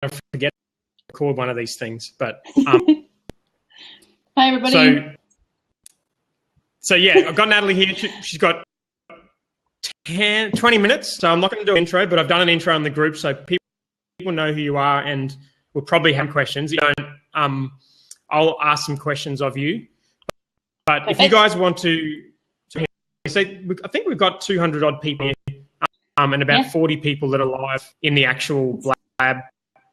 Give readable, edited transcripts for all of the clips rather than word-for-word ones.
forget to record one of these things. But hi everybody. So yeah, I've got Natalie here. She's got 20 minutes, so I'm not going to do an intro, but I've done an intro in the group, so people know who you are, and we'll probably have questions. If you don't, I'll ask some questions of you. But if you guys want to say, I think we've got 200 odd people here, and about 40 people that are live in the actual lab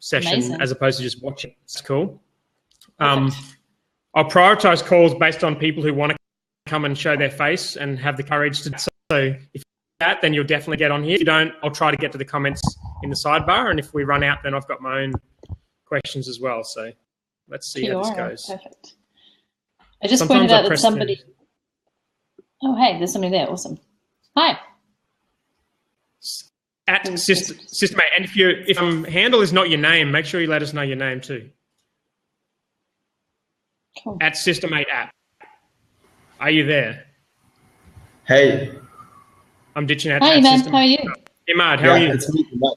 session. Amazing. As opposed to just watching. It's cool. I'll prioritize calls based on people who want to come and show their face and have the courage to. So if you do that, then you'll definitely get on here. If you don't, I'll try to get to the comments in the sidebar, and if we run out, then I've got my own questions as well. So let's see how this goes. Perfect. I just pointed out that somebody. Oh, hey, there's somebody there. Awesome. Hi. At System 8, and if handle is not your name, make sure you let us know your name too. Cool. At System 8 app. Are you there? Hey. I'm ditching out. Hi, man. How are you? Imad, how are you? It's me, Imad.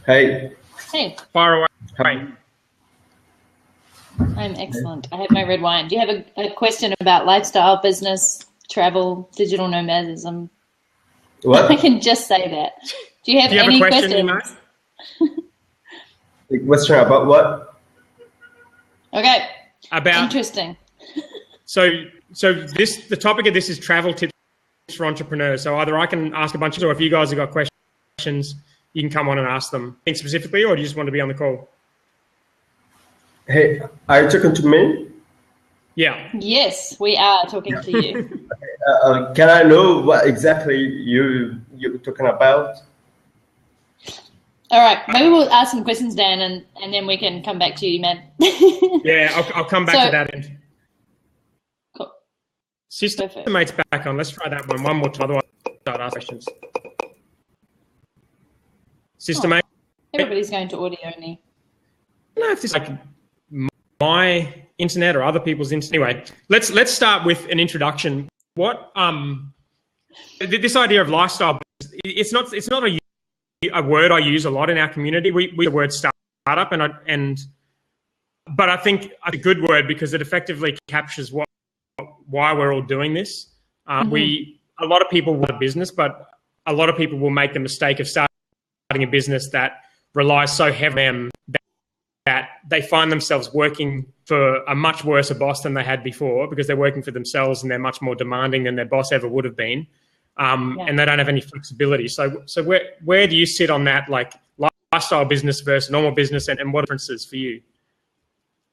Hey. Hey. Fire away. Hi. I'm excellent. I have my red wine. Do you have a question about lifestyle, business, travel, digital nomadism? What? I can just say that. Do you have any questions? A question about what? Okay. About interesting. So the topic of this is travel tips for entrepreneurs. So either I can ask a bunch of, or if you guys have got questions, you can come on and ask them. Think specifically, or do you just want to be on the call? Hey, are you talking to me? Yeah. Yes, we are talking to you. Can I know what exactly you're talking about? All right, maybe we'll ask some questions, Dan, and then we can come back to you, man. Yeah, I'll come back to that end. Cool. System 8's back on. Let's try that one more time. Otherwise, I'll start asking questions. System 8. Everybody's going to audio only. I don't know if this is like my internet or other people's internet. Anyway, let's start with an introduction. What this idea of lifestyle, it's not a word I use a lot in our community. We use the word startup, but I think it's a good word because it effectively captures why we're all doing this. A lot of people want a business, but a lot of people will make the mistake of starting a business that relies so heavily on them that they find themselves working for a much worse boss than they had before because they're working for themselves and they're much more demanding than their boss ever would have been. And they don't have any flexibility. So where do you sit on that, like lifestyle business versus normal business, and what differences for you?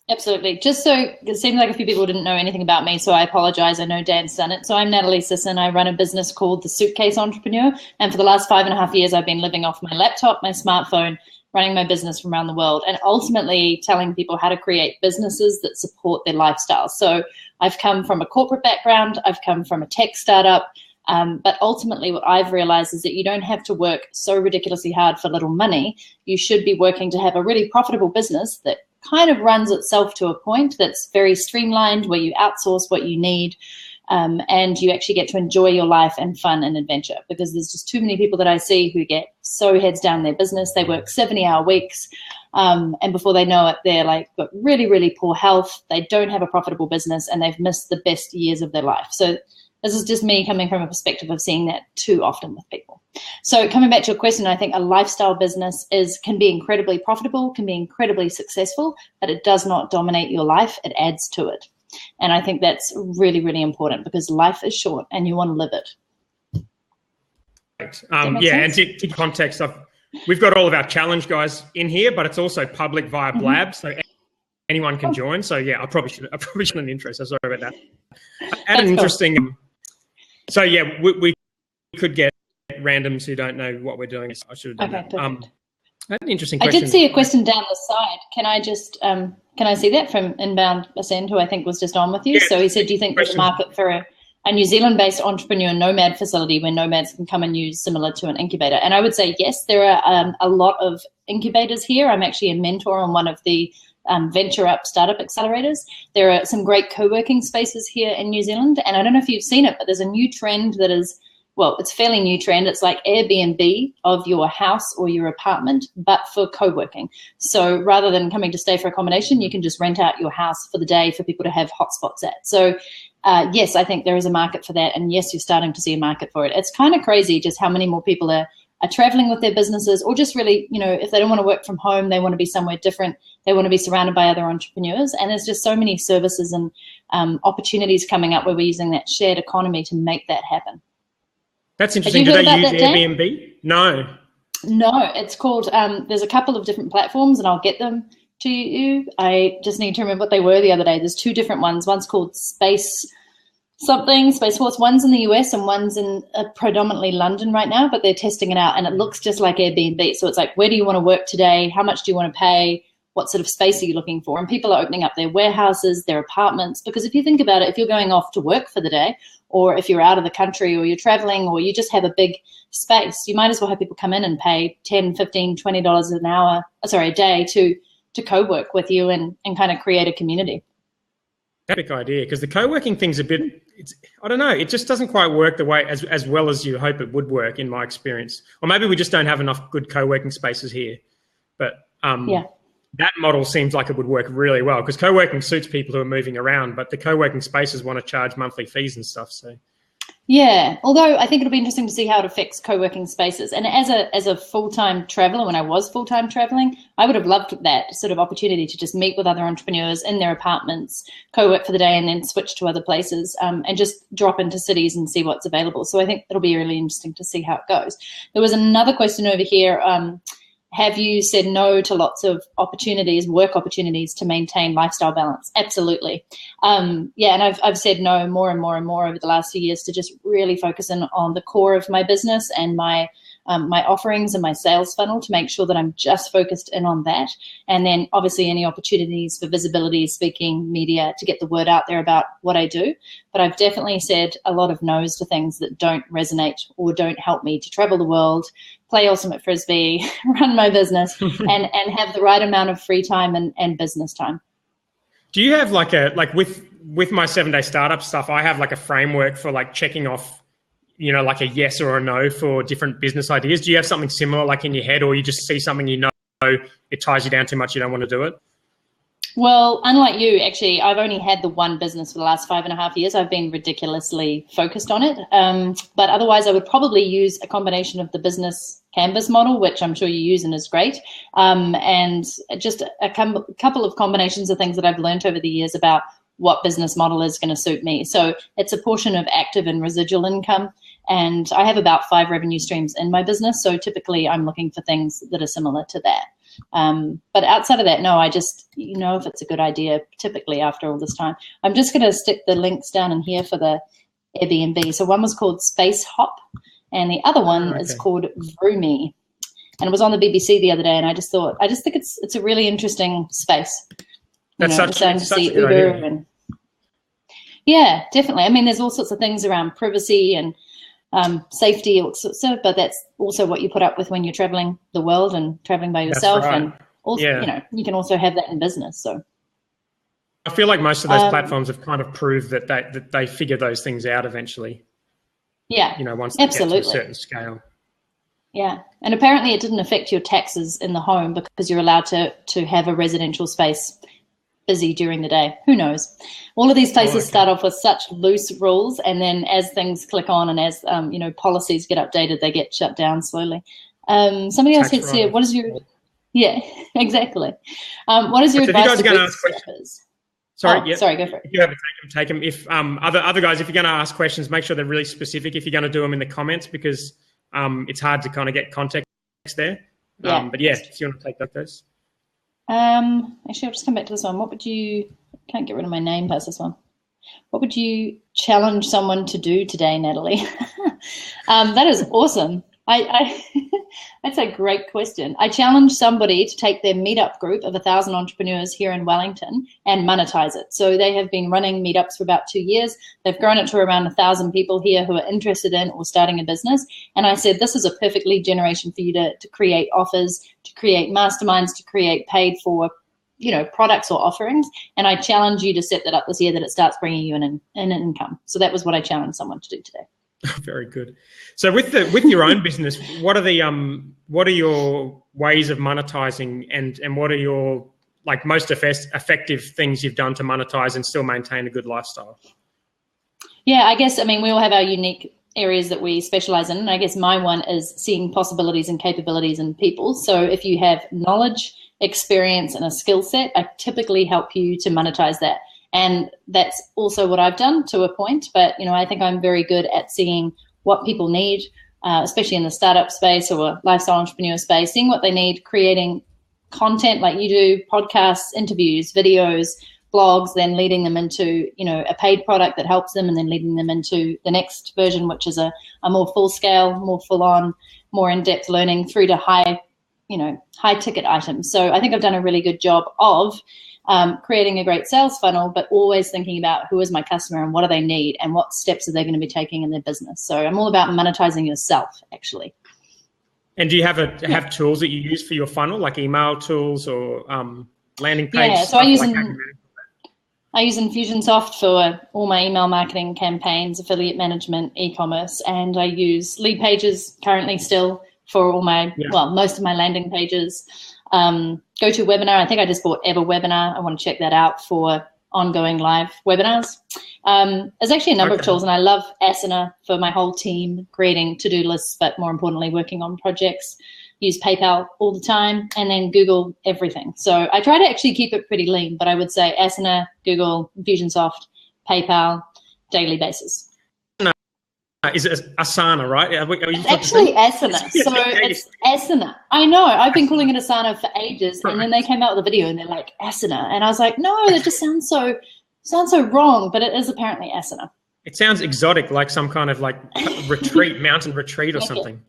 Absolutely. Just so it seems like a few people didn't know anything about me, so I apologize. I know Dan's done it. So I'm Natalie Sisson. I run a business called The Suitcase Entrepreneur. And for the last 5.5 years, I've been living off my laptop, my smartphone, running my business from around the world, and ultimately telling people how to create businesses that support their lifestyle. So I've come from a corporate background. I've come from a tech startup. But ultimately what I've realized is that you don't have to work so ridiculously hard for little money. You should be working to have a really profitable business that kind of runs itself to a point that's very streamlined, where you outsource what you need, and you actually get to enjoy your life and fun and adventure, because there's just too many people that I see who get so heads down in their business. They work 70-hour weeks, and before they know it, they're like got really, really poor health. They don't have a profitable business, and they've missed the best years of their life. So this is just me coming from a perspective of seeing that too often with people. So coming back to your question, I think a lifestyle business can be incredibly profitable, can be incredibly successful, but it does not dominate your life. It adds to it. And I think that's really, really important, because life is short and you want to live it. Right. And to context, we've got all of our challenge guys in here, but it's also public via Blab, so anyone can join. So yeah, I probably shouldn't intro. So sorry about that. An interesting. So yeah, we could get randoms who don't know what we're doing. I should have done that. I had an interesting question. I did see a question down the side. Can I just can I see that from Inbound Ascend, who I think was just on with you? Yeah, so he said, do you think there's a market for a New Zealand-based entrepreneur nomad facility where nomads can come and use, similar to an incubator? And I would say yes, there are a lot of incubators here. I'm actually a mentor on one of the Venture Up startup accelerators. There are some great co-working spaces here in New Zealand. And I don't know if you've seen it, but there's a new trend that is well, it's a fairly new trend. It's like Airbnb of your house or your apartment, but for co-working. So rather than coming to stay for accommodation, you can just rent out your house for the day for people to have hotspots at. So yes, I think there is a market for that. And yes, you're starting to see a market for it. It's kind of crazy just how many more people are traveling with their businesses, or just really, if they don't want to work from home, they want to be somewhere different. They want to be surrounded by other entrepreneurs. And there's just so many services and opportunities coming up where we're using that shared economy to make that happen. That's interesting. Do they use Airbnb? No. No, it's called, there's a couple of different platforms, and I'll get them to you. I just need to remember what they were the other day. There's two different ones. One's called Space Force. One's in the US and one's in predominantly London right now, but they're testing it out, and it looks just like Airbnb. So it's like, where do you want to work today? How much do you want to pay? What sort of space are you looking for? And people are opening up their warehouses, their apartments, because if you think about it, if you're going off to work for the day, or if you're out of the country, or you're traveling, or you just have a big space, you might as well have people come in and pay $10, $15, $20 a day to co-work with you and kind of create a community. Epic idea, because the co-working thing's a bit, I don't know, it just doesn't quite work the way as well as you hope it would work, in my experience. Or maybe we just don't have enough good co-working spaces here. But that model seems like it would work really well, because co-working suits people who are moving around, but the co-working spaces want to charge monthly fees and stuff. So yeah, although I think it'll be interesting to see how it affects co-working spaces. And as a full-time traveler, when I was full-time traveling, I would have loved that sort of opportunity to just meet with other entrepreneurs in their apartments, co-work for the day, and then switch to other places, and just drop into cities and see what's available. So I think it'll be really interesting to see how it goes. There was another question over here. Have you said no to lots of opportunities, work opportunities, to maintain lifestyle balance? Absolutely. And I've said no more and more and more over the last few years to just really focus on the core of my business and my offerings and my sales funnel, to make sure that I'm just focused in on that. And then obviously any opportunities for visibility, speaking, media, to get the word out there about what I do. But I've definitely said a lot of no's to things that don't resonate or don't help me to travel the world, play ultimate frisbee, run my business, and have the right amount of free time and business time. Do you have with my 7-day startup stuff, I have like a framework for like checking off, like a yes or a no for different business ideas. Do you have something similar like in your head, or you just see something it ties you down too much, you don't want to do it? Well, unlike you, actually, I've only had the one business for the last 5.5 years. I've been ridiculously focused on it. But otherwise, I would probably use a combination of the business canvas model, which I'm sure you use and is great, and just a couple of combinations of things that I've learned over the years about what business model is going to suit me. So it's a portion of active and residual income. And I have about 5 revenue streams in my business. So typically I'm looking for things that are similar to that. But outside of that, no, I just, if it's a good idea, typically after all this time. I'm just going to stick the links down in here for the Airbnb. So one was called Space Hop, and the other one is called Vroomy. And it was on the BBC the other day, and I just think it's a really interesting space. That's such a good idea. Yeah, definitely. I mean, there's all sorts of things around privacy and safety, but that's also what you put up with when you're traveling the world and traveling by yourself. Right. And also, you can also have that in business. So I feel like most of those platforms have kind of proved that they figure those things out eventually. Yeah, once they get to a certain scale. Yeah, and apparently it didn't affect your taxes in the home because you're allowed to have a residential space busy during the day. Who knows? All of these places start off with such loose rules, and then as things click on and as policies get updated, they get shut down slowly. Somebody else had said, "What is your?" Yeah, exactly. What is your advice? If you guys are going to ask questions. Sorry, go for it. If you have to take them. If other guys, if you're going to ask questions, make sure they're really specific. If you're going to do them in the comments, because it's hard to kind of get context there. Yeah. But yeah, if you want to take those. Actually, I'll just come back to this one. Can't get rid of my name past this one. What would you challenge someone to do today, Natalie? That is awesome. That's a great question. I challenge somebody to take their meetup group of 1,000 entrepreneurs here in Wellington and monetize it. So they have been running meetups for about 2 years. They've grown it to around 1,000 people here who are interested in or starting a business. And I said, this is a perfect lead generation for you to create offers, to create masterminds, to create paid for products or offerings. And I challenge you to set that up this year, that it starts bringing you an income. So that was what I challenged someone to do today. Very good. So with your own business, what are your ways of monetizing, and what are your most effective things you've done to monetize and still maintain a good lifestyle? Yeah, I guess, we all have our unique areas that we specialize in. And I guess my one is seeing possibilities and capabilities in people. So if you have knowledge, experience, and a skill set, I typically help you to monetize that. And that's also what I've done to a point. But, I think I'm very good at seeing what people need, especially in the startup space or lifestyle entrepreneur space, seeing what they need, creating content like you do, podcasts, interviews, videos, blogs, then leading them into, a paid product that helps them, and then leading them into the next version, which is a more full scale, more full on, more in-depth learning through to high ticket items. So I think I've done a really good job of creating a great sales funnel, but always thinking about who is my customer and what do they need and what steps are they going to be taking in their business. So I'm all about monetizing yourself, actually. And do you have tools that you use for your funnel, like email tools or landing page? Yeah, so I use Infusionsoft for all my email marketing campaigns, affiliate management, e-commerce, and I use Lead Pages currently still for all my, most of my landing pages. GoToWebinar, I think I just bought EverWebinar. I want to check that out for ongoing live webinars. There's actually a number of tools, and I love Asana for my whole team, creating to-do lists, but more importantly, working on projects. Use PayPal all the time, and then Google everything. So I try to actually keep it pretty lean, but I would say Asana, Google, Infusionsoft, PayPal, daily basis. Is it Asana, right? It's actually Asana. So it's Asana. I know. I've been calling it Asana for ages, and then they came out with a video, and they're like Asana, and I was like, no, that just sounds so wrong. But it is apparently Asana. It sounds exotic, like some kind of retreat, mountain retreat or something.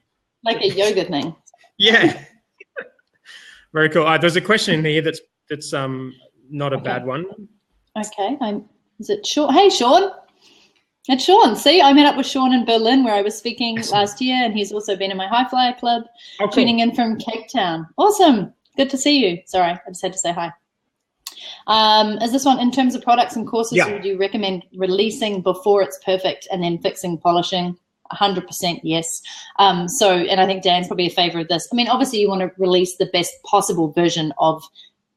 Like a yoga thing. Yeah. Very cool. There's a question in here that's not a bad one. Okay. Is it Sean? Hey, Sean. It's Sean. See, I met up with Sean in Berlin where I was speaking last year, and he's also been in my High Flyer Club, tuning in from Cape Town. Awesome. Good to see you. Sorry, I just had to say hi. Is this one, in terms of products and courses, would you recommend releasing before it's perfect and then fixing, polishing? 100% yes. And I think Dan's probably a favor of this. Obviously you want to release the best possible version of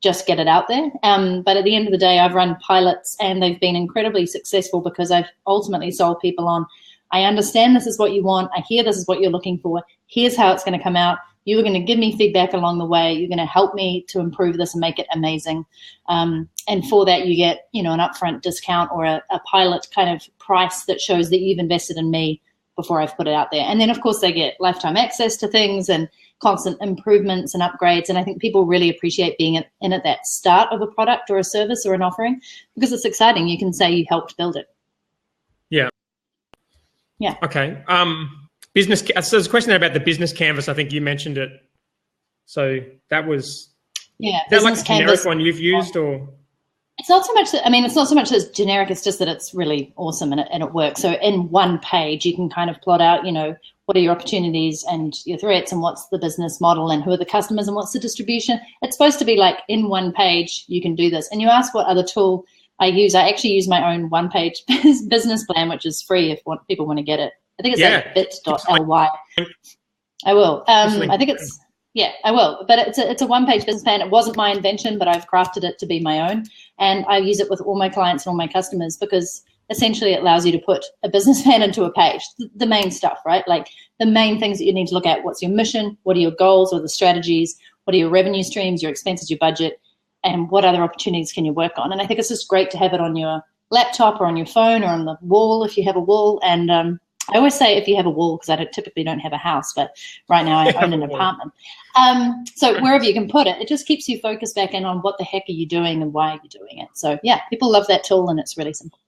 just get it out there. But at the end of the day, I've run pilots and they've been incredibly successful because I've ultimately sold people on, I understand this is what you want. I hear this is what you're looking for. Here's how it's going to come out. You're going to give me feedback along the way. You're going to help me to improve this and make it amazing. And for that, you get, an upfront discount or a pilot kind of price that shows that you've invested in me before I've put it out there. And then, of course, they get lifetime access to things and constant improvements and upgrades. And I think people really appreciate being in at that start of a product or a service or an offering because it's exciting. You can say you helped build it. Yeah. Yeah. Okay. So there's a question about the business canvas. I think you mentioned it. So that was, is that like a generic one you've used, or? It's not so much that, it's not so much as generic, it's just that it's really awesome and it works. So in one page, you can kind of plot out, what are your opportunities and your threats and what's the business model and who are the customers and what's the distribution. It's supposed to be like in one page, you can do this. And you ask what other tool I use. I actually use my own one-page business plan, which is free if people want to get it. I think it's like bit.ly. I will. I think it's, I will. But it's a one-page business plan. It wasn't my invention, but I've crafted it to be my own. And I use it with all my clients and all my customers because essentially it allows you to put a business plan into a page, the main stuff, right? Like the main things that you need to look at. What's your mission? What are your goals or the strategies? What are your revenue streams, your expenses, your budget? And what other opportunities can you work on? And I think it's just great to have it on your laptop or on your phone or on the wall if you have a wall. And I always say if you have a wall, because I typically don't have a house, but right now I own an apartment. So wherever you can put it, it just keeps you focused back in on what the heck are you doing and why are you doing it. So yeah, people love that tool and it's really simple.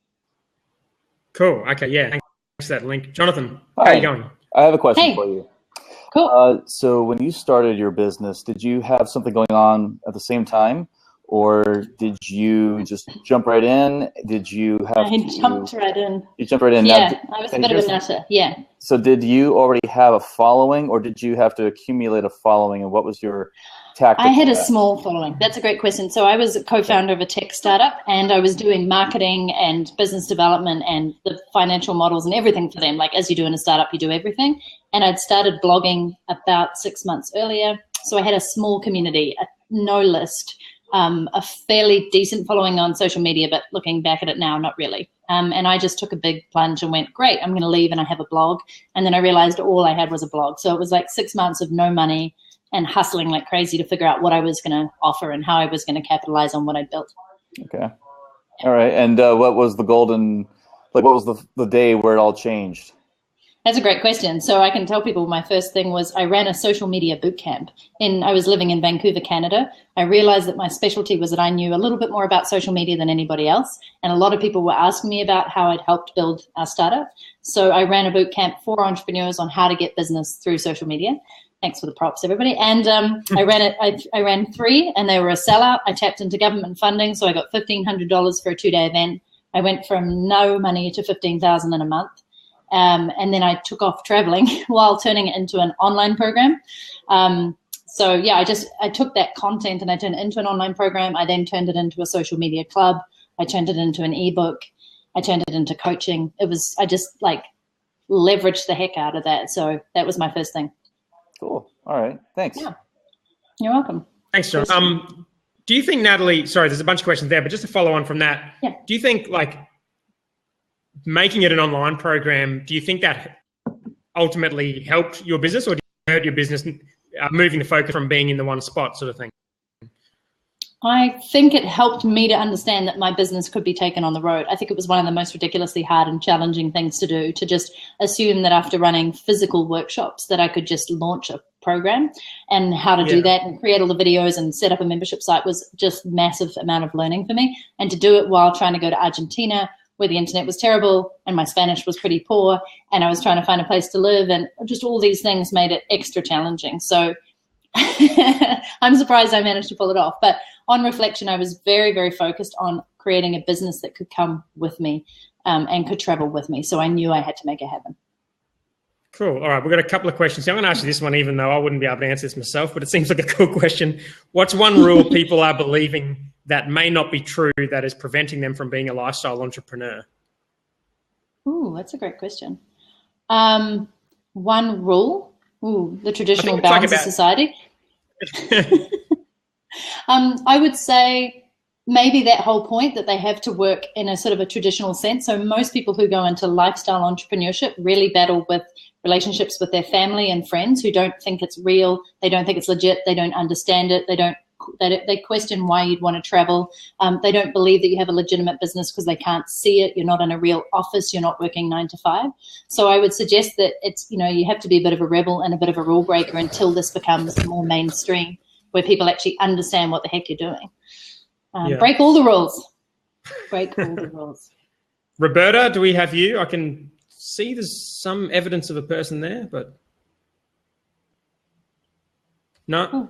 Cool. Okay. Yeah. Thanks for that link. Jonathan, how are you going? I have a question for you. Cool. So when you started your business, did you have something going on at the same time? Or did you just jump right in? Did you have jumped right in. You jumped right in. Yeah, now, I was a bit of a nutter. Yeah. So did you already have a following or did you have to accumulate a following? And what was your tactics? I had a small following. That's a great question. So I was a co-founder of a tech startup, and I was doing marketing and business development and the financial models and everything for them. Like, as you do in a startup, you do everything. And I'd started blogging about 6 months earlier. So I had a small community, no list, a fairly decent following on social media, but looking back at it now, not really. And I just took a big plunge and went, great, I'm going to leave and I have a blog. And then I realized all I had was a blog. So it was like 6 months of no money and hustling like crazy to figure out what I was going to offer and how I was going to capitalize on what I'd built. Okay. All right. And what was the what was the day where it all changed? That's a great question. So I can tell people my first thing was I ran a social media bootcamp. I was living in Vancouver, Canada. I realized that my specialty was that I knew a little bit more about social media than anybody else. And a lot of people were asking me about how I'd helped build our startup. So I ran a bootcamp for entrepreneurs on how to get business through social media. Thanks for the props, everybody. And I ran it. I ran 3, and they were a sellout. I tapped into government funding, so I got $1,500 for a 2-day event. I went from no money to $15,000 in a month. And then I took off traveling while turning it into an online program. So yeah, I took that content and I turned it into an online program. I then turned it into a social media club. I turned it into an ebook. I turned it into coaching. I just like leveraged the heck out of that. So that was my first thing. Cool. All right. Thanks. Yeah. You're welcome. Thanks, John. Do you think, Natalie, sorry, there's a bunch of questions there, but just to follow on from that, yeah. Do you think like making it an online program, do you think that ultimately helped your business, or did it hurt your business moving the focus from being in the one spot sort of thing? I think it helped me to understand that my business could be taken on the road. I think it was one of the most ridiculously hard and challenging things to do, to just assume that after running physical workshops that I could just launch a program, and how to do that and create all the videos and set up a membership site was just massive amount of learning for me. And to do it while trying to go to Argentina, where the internet was terrible and my Spanish was pretty poor and I was trying to find a place to live, and just all these things made it extra challenging. So I'm surprised I managed to pull it off. But on reflection, I was very, very focused on creating a business that could come with me and could travel with me. So I knew I had to make it happen. Cool. All right. We've got a couple of questions. So I'm going to ask you this one, even though I wouldn't be able to answer this myself, but it seems like a cool question. What's one rule people are believing that may not be true that is preventing them from being a lifestyle entrepreneur? Ooh, that's a great question. One rule? Ooh, the traditional balance of society. I would say maybe that whole point that they have to work in a sort of a traditional sense. So most people who go into lifestyle entrepreneurship really battle with relationships with their family and friends who don't think it's real. They don't think it's legit. They don't understand it. They question why you'd want to travel. They don't believe that you have a legitimate business because they can't see it. You're not in a real office. You're not working 9 to 5. So I would suggest that it's, you have to be a bit of a rebel and a bit of a rule breaker until this becomes more mainstream, where people actually understand what the heck you're doing. Break all the rules. Break all the rules. Roberta, do we have you? I can see there's some evidence of a person there, but no. Oh.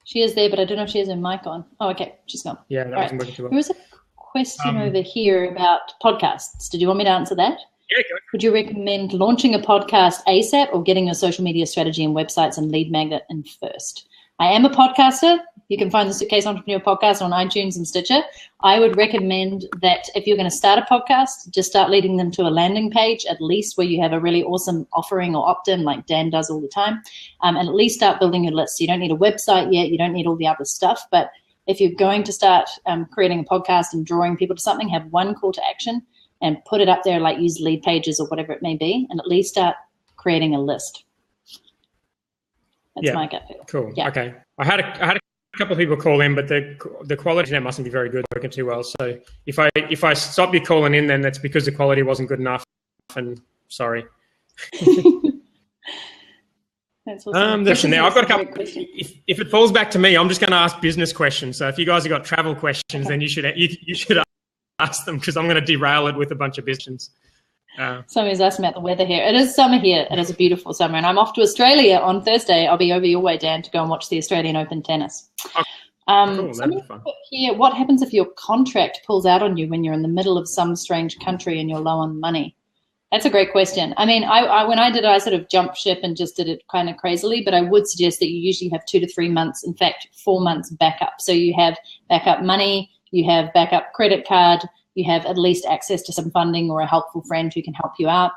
She is there, but I don't know if she has her mic on. Oh, okay. She's gone. Yeah, that wasn't working too well. There was a question over here about podcasts. Did you want me to answer that? Yeah, go. Would you recommend launching a podcast ASAP or getting your social media strategy and websites and lead magnet in first? I am a podcaster. You can find the Suitcase Entrepreneur podcast on iTunes and Stitcher. I would recommend that if you're going to start a podcast, just start leading them to a landing page, at least where you have a really awesome offering or opt-in like Dan does all the time, and at least start building your list. You don't need a website yet. You don't need all the other stuff. But if you're going to start creating a podcast and drawing people to something, have one call to action and put it up there, like use lead pages or whatever it may be, and at least start creating a list. That's my gut feel. Cool. Yeah. Okay. I had a couple of people call in, but the quality now mustn't be very good, working too well. So if I stop you calling in, then that's because the quality wasn't good enough. And sorry. That's awesome. Now I've got a couple. If it falls back to me, I'm just going to ask business questions. So if you guys have got travel questions, then you should ask them, because I'm going to derail it with a bunch of questions. Somebody's asking about the weather here. It is summer here. It is a beautiful summer, and I'm off to Australia on Thursday. I'll be over your way, Dan, to go and watch the Australian Open tennis. Cool, that'd be fun. Here, what happens if your contract pulls out on you when you're in the middle of some strange country and you're low on money? That's a great question. I mean, I when I did it, I sort of jumped ship and just did it kind of crazily, but I would suggest that you usually have 2 to 3 months, in fact, 4 months backup. So you have backup money, you have backup credit card, you have at least access to some funding or a helpful friend who can help you out.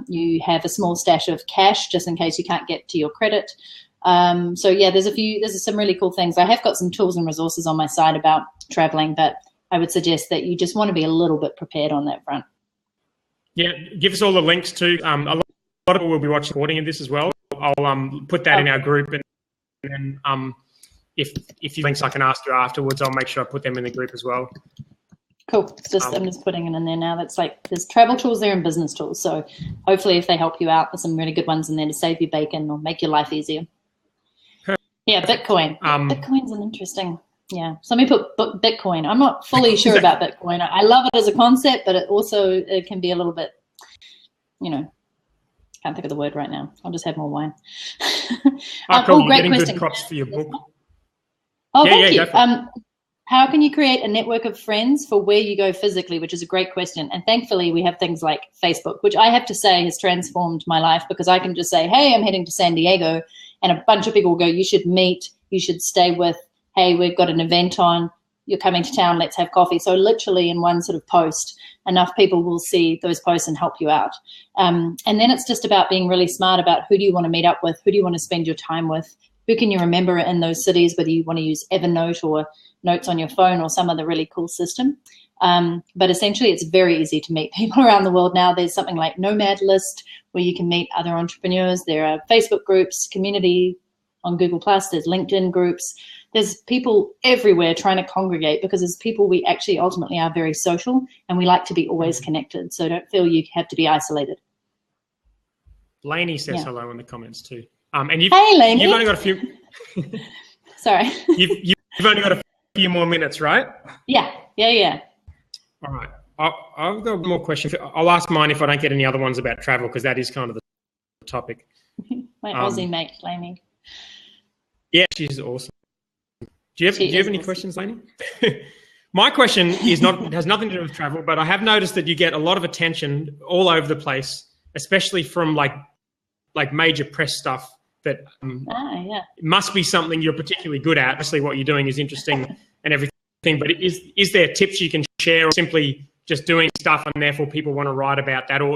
You have a small stash of cash just in case you can't get to your credit. So yeah, there's some really cool things. I have got some tools and resources on my site about traveling, but I would suggest that you just want to be a little bit prepared on that front. Yeah, give us all the links to. A lot of people will be watching recording of this as well. I'll put that in our group, and then if you links I can ask you afterwards, I'll make sure I put them in the group as well. Cool. I'm just putting it in there now. That's like there's travel tools there and business tools. So hopefully, if they help you out, there's some really good ones in there to save you bacon or make your life easier. Yeah, Bitcoin. Bitcoin's an interesting. Yeah, so let me put Bitcoin. I'm not fully sure about Bitcoin. I love it as a concept, but it can be a little bit, can't think of the word right now. I'll just have more wine. Cool. You're getting question. Good props for your book. Oh, thank you. How can you create a network of friends for where you go physically, which is a great question. And thankfully, we have things like Facebook, which I have to say has transformed my life because I can just say, hey, I'm heading to San Diego, and a bunch of people will go, you should meet, you should stay with, hey, we've got an event on, you're coming to town, let's have coffee. So literally in one sort of post, enough people will see those posts and help you out. And then it's just about being really smart about who do you want to meet up with, who do you want to spend your time with, who can you remember in those cities, whether you want to use Evernote or notes on your phone or some other really cool system. But essentially, it's very easy to meet people around the world now. There's something like Nomad List where you can meet other entrepreneurs. There are Facebook groups, community on Google+, there's LinkedIn groups. There's people everywhere trying to congregate because as people, we actually ultimately are very social and we like to be always connected. So don't feel you have to be isolated. Lainey says hello in the comments too. And you've only got a few. Sorry. You've only got a few more minutes, right? Yeah. All right. I've got one more question. I'll ask mine if I don't get any other ones about travel because that is kind of the topic. My Aussie mate, Lainey. Yeah, she's awesome. Do you have any questions, Lainey? My question has nothing to do with travel, but I have noticed that you get a lot of attention all over the place, especially from like major press stuff that must be something you're particularly good at. Obviously, what you're doing is interesting and everything, but is there tips you can share or simply just doing stuff and therefore people want to write about that? Or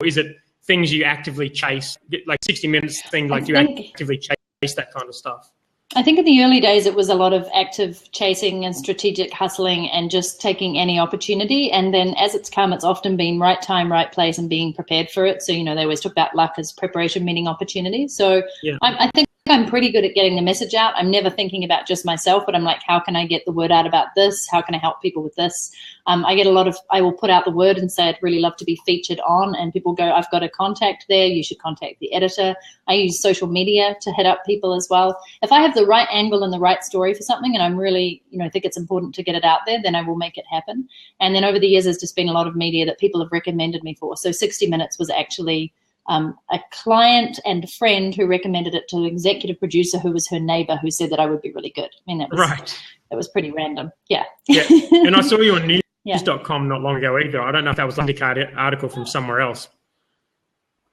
is it things you actively chase, like 60 Minutes thing, like actively chase that kind of stuff? I think in the early days, it was a lot of active chasing and strategic hustling and just taking any opportunity. And then as it's come, it's often been right time, right place and being prepared for it. So, they always talk about luck as preparation meeting opportunity. So I think I'm pretty good at getting the message out. I'm never thinking about just myself, but I'm like, how can I get the word out about this? How can I help people with this? I will put out the word and say, I'd really love to be featured on, and people go, I've got a contact there. You should contact the editor. I use social media to hit up people as well. If I have the right angle and the right story for something, and I'm really, think it's important to get it out there, then I will make it happen. And then over the years, there's just been a lot of media that people have recommended me for. So 60 Minutes was actually a client and a friend who recommended it to an executive producer who was her neighbor who said that I would be really good. I mean, that was pretty random. Yeah. And I saw you on news.com not long ago either. I don't know if that was an indicated article from somewhere else.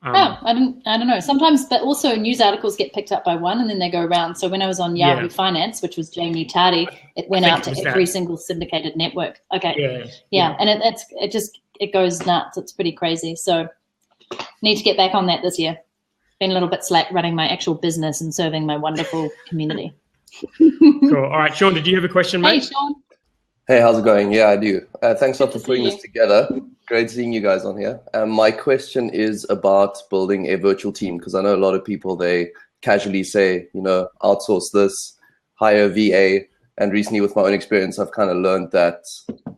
I don't know. Sometimes, but also news articles get picked up by one and then they go around. So when I was on Yahoo Finance, which was Jamie Tardy, it went out to every single syndicated network. Okay. Yeah. And it goes nuts. It's pretty crazy. So need to get back on that this year. Been a little bit slack running my actual business and serving my wonderful community. Cool. All right, Sean, did you have a question, mate? Hey, Sean. Hey, how's it going? Yeah, I do. Thanks a lot for putting this together. Great seeing you guys on here. My question is about building a virtual team, because I know a lot of people, they casually say, outsource this, hire a VA. And recently with my own experience, I've kind of learned that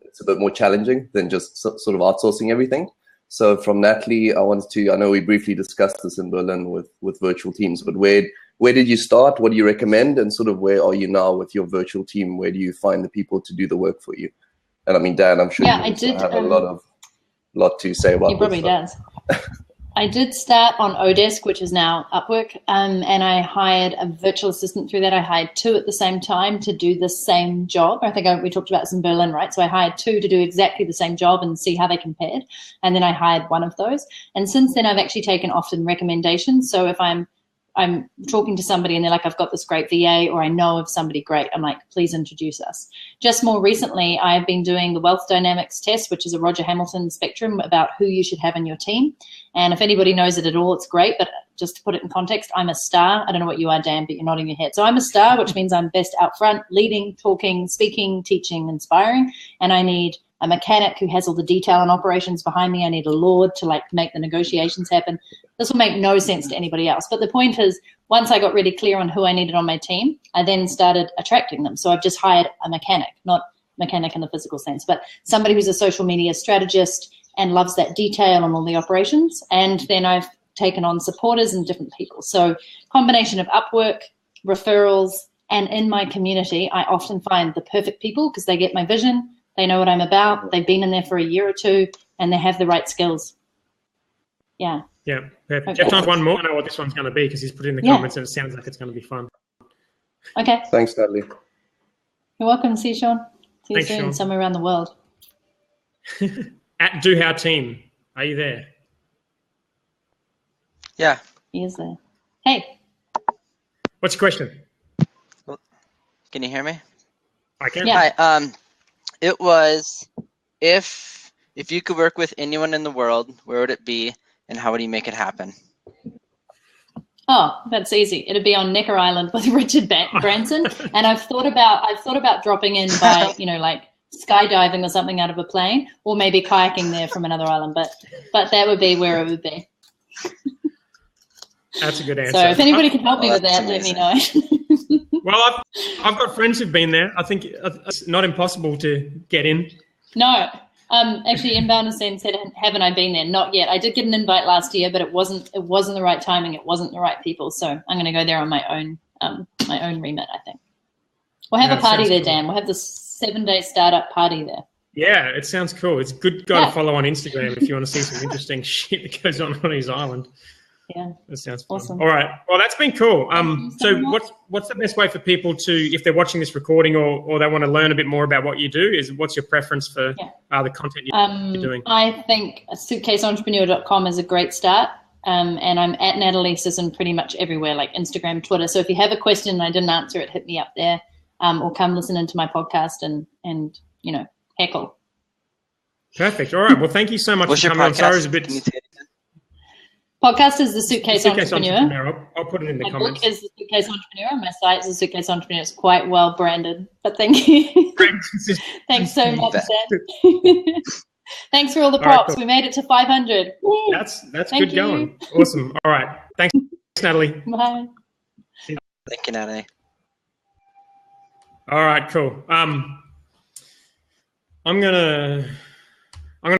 it's a bit more challenging than just sort of outsourcing everything. So from Natalie, I know we briefly discussed this in Berlin with virtual teams, but where did you start? What do you recommend? And sort of where are you now with your virtual team? Where do you find the people to do the work for you? And I mean, Dan, I'm sure you have a lot to say about this. He probably does. I did start on Odesk, which is now Upwork, and I hired a virtual assistant through that. I hired 2 at the same time to do the same job. I think we talked about this in Berlin, right? So I hired 2 to do exactly the same job and see how they compared. And then I hired one of those. And since then, I've actually taken often recommendations. So if I'm talking to somebody and they're like, I've got this great VA, or I know of somebody great, I'm like, please introduce us. Just more recently, I've been doing the wealth dynamics test, which is a Roger Hamilton spectrum about who you should have in your team. And if anybody knows it at all, it's great. But just to put it in context, I'm a star. I don't know what you are, Dan, but you're nodding your head. So I'm a star, which means I'm best out front, leading, talking, speaking, teaching, inspiring. And I need a mechanic who has all the detail and operations behind me. I need a lord to like make the negotiations happen. This will make no sense to anybody else. But the point is, once I got really clear on who I needed on my team, I then started attracting them. So I've just hired a mechanic, not mechanic in the physical sense, but somebody who's a social media strategist and loves that detail and all the operations. And then I've taken on supporters and different people. So combination of Upwork, referrals, and in my community, I often find the perfect people because they get my vision. They know what I'm about. They've been in there for a year or 2, and they have the right skills. Yeah. Yeah, perfect. Okay. Do you have time for one more? I know what this one's going to be because he's put it in the comments and it sounds like it's going to be fun. Okay. Thanks, Natalie. You're welcome. See you, Sean. See you Thanks, soon, Sean. somewhere around the world. At Do How Team, are you there? Yeah. He is there. Hey. What's your question? Can you hear me? I can. Yeah. Hi. It was if you could work with anyone in the world, where would it be, and how would you make it happen? Oh, that's easy. It'd be on Necker Island with Richard Branson, and I've thought about dropping in by like skydiving or something out of a plane, or maybe kayaking there from another island. But that would be where it would be. That's a good answer. So if anybody can help me with that, amazing. let me know. Well, I've got friends who've been there. I think it's not impossible to get in. No. Actually, Inbound Ascend said, haven't I been there? Not yet. I did get an invite last year, but it wasn't the right timing. It wasn't the right people. So I'm going to go there on my own remit, I think. We'll have a party there, cool. Dan. We'll have the 7-day startup party there. Yeah, it sounds cool. It's a good guy to follow on Instagram if you want to see some interesting shit that goes on his island. Yeah. That sounds fun. Awesome. All right. Well, that's been cool. So much. what's the best way for people to, if they're watching this recording or they want to learn a bit more about what you do, what's your preference for the content you're doing? I think suitcaseentrepreneur.com is a great start. And I'm at Natalie Sisson pretty much everywhere, like Instagram, Twitter. So if you have a question and I didn't answer it, hit me up there, or come listen into my podcast and heckle. Perfect. All right. Well, thank you so much What's for your coming on. Sorry, it was a podcast? bit. Can you say it again? Podcast is The Suitcase Entrepreneur. I'll put it in the My comments. book is The Suitcase Entrepreneur. My site is The Suitcase Entrepreneur. It's quite well branded, but thank you. Thanks so much, Dan. Thanks for all the props. All right, cool. We made it to 500. Woo. That's Thank good you. going. Awesome. All right. Thanks, Natalie. Bye. Thank you, Natalie. All right, cool. I'm gonna